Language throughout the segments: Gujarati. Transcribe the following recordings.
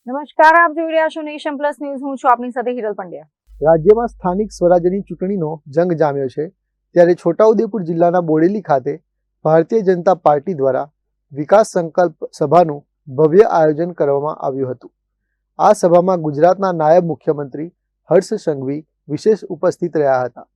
નમસ્કાર, આપ જોઈ રહ્યા છો નેશન પ્લસ ન્યૂઝ. હું છું આપની સાથે હિરલ પંડ્યા. રાજ્યમાં સ્થાનિક સ્વરાજ્યની ચૂંટણીનો જંગ જામ્યો છે, ત્યારે છોટાઉદેપુર જિલ્લાના બોડેલી ખાતે ભારતીય જનતા પાર્ટી દ્વારા વિકાસ સંકલ્પ સભાનું ભવ્ય આયોજન કરવામાં આવ્યું હતું. આ સભામાં ગુજરાતના નાયબ મુખ્યમંત્રી હર્ષ સંઘવી વિશેષ ઉપસ્થિત રહ્યા હતા.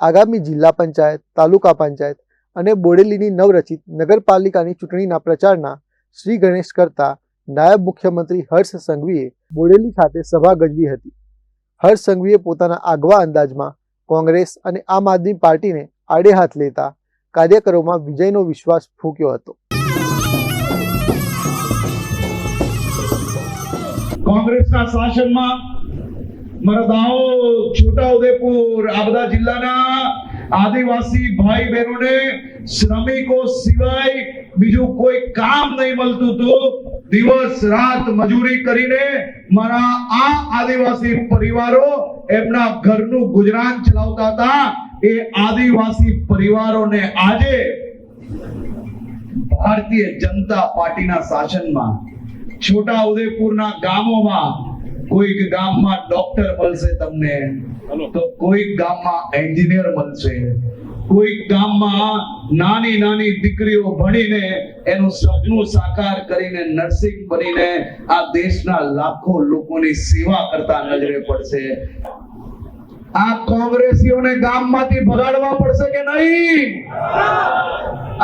આગામી જિલ્લા પંચાયત, તાલુકા પંચાયત અને બોડેલીની નવરચિત નગરપાલિકાની ચૂંટણીના પ્રચારના શ્રી ગણેશ કરતા નાયબ મુખ્યમંત્રી હર્ષ સંઘવીએ બોડેલી ખાતે સભા ગજવી હતી. હર્ષ સંઘવીએ પોતાના આગવા અંદાજમાં કોંગ્રેસ અને આમ આદમી પાર્ટીને આડે હાથ લેતા કાર્યકરોમાં વિજયનો વિશ્વાસ ફૂંક્યો હતો. કોંગ્રેસના શાસનમાં મરદાઓ, છોટાઉદેપુર આ બધા જિલ્લાના આદિવાસી ભાઈ બહેનોને શ્રમિકો સિવાય બીજું કોઈ કામ નહીં મળતું હતું. દિવસ રાત મજૂરી કરીને મારા આ આદિવાસી પરિવારો એમના ઘરનું ગુજરાન ચલાવતા હતા. એ આદિવાસી પરિવારોને આજે ભારતીય જનતા પાર્ટીના શાસનમાં છોટાઉદેપુરના ગામોમાં કોઈક ગામમાં ડોક્ટર મળશે તમને, તો કોઈક ગામમાં એન્જિનિયર મળશે, કોઈક ગામમાં નાની નાની દીકરીઓ ભણીને એનું સપનું સાકાર કરીને નર્સિંગ બનીને આ દેશના લાખો લોકોની સેવા કરતા નજરે પડશે. આ કોંગ્રેસીઓને ગામમાંથી ભગાડવા પડશે કે નહીં?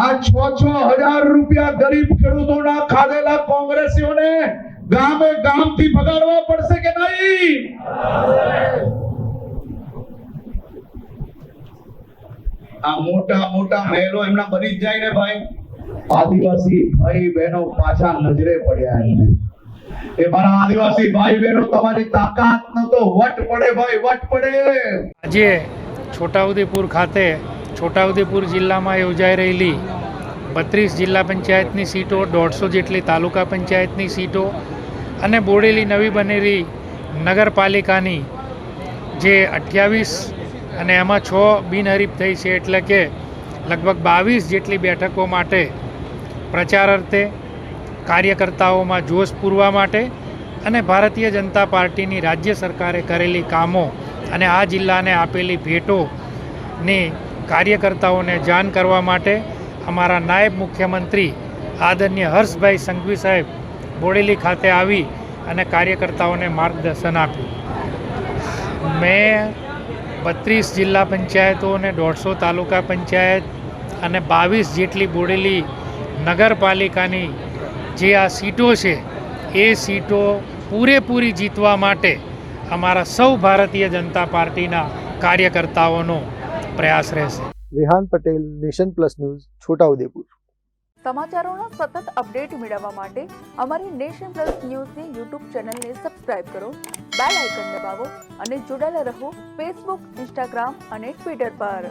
આ 6,000 રૂપિયા ગરીબ ખેડૂતોના ખાધેલા કોંગ્રેસીઓને ગામે ગામથી ભગાડવા પડશે કે નહીં? આ મોટા મોટા મહેલો એમના બની જ જાય ને ભાઈ. આદિવાસી ભાઈ બહેનો પાછા નજરે પડ્યા એમને. એ મારા આદિવાસી ભાઈ બહેનો, તમારી તાકાતનો તો વટ પડે ભાઈ, વટ પડે. આજે છોટાઉદેપુર ખાતે છોટાઉદેપુર જિલ્લામાં યોજાઈ રહેલી 32 જિલ્લા પંચાયતની સીટો, 150 જેટલી તાલુકા પંચાયતની સીટો અને બોડેલી નવી બનેલી નગરપાલિકાની જે 28 અને એમાં 6 બિનહરીફ થઈ છે, એટલે કે લગભગ 22 જેટલી બેઠકો માટે પ્રચાર અર્થે, કાર્યકર્તાઓમાં જોશ પૂરવા માટે અને ભારતીય જનતા પાર્ટીની રાજ્ય સરકારે કરેલી કામો અને આ જિલ્લાને આપેલી ભેટોની કાર્યકર્તાઓને જાણ કરવા માટે અમારા નાયબ મુખ્યમંત્રી આદરણીય હર્ષભાઈ સંઘવી સાહેબ બોડેલી ખાતે આવી અને કાર્યકર્તાઓને માર્ગદર્શન આપ્યું. મેં 32 જિલ્લા પંચાયતો અને 150 તાલુકા પંચાયત અને 22 જેટલી બોડેલી નગરપાલિકાની જે આ સીટો છે એ સીટો પૂરેપૂરી જીતવા માટે અમારા સૌ ભારતીય જનતા પાર્ટીના કાર્યકર્તાઓનો પ્રયાસ રહેશે. Rehan Patel, nation plus news, Chhotaudepur. સમાચારોના સતત અપડેટ મેળવવા માટે અમારી નેશન પ્લસ ન્યૂઝની યુટ્યુબ ચેનલને સબસ્ક્રાઇબ કરો, બેલ આઇકન દબાવો અને જોડાયેલા રહો ફેસબુક, ઇન્સ્ટાગ્રામ અને ટ્વિટર પર.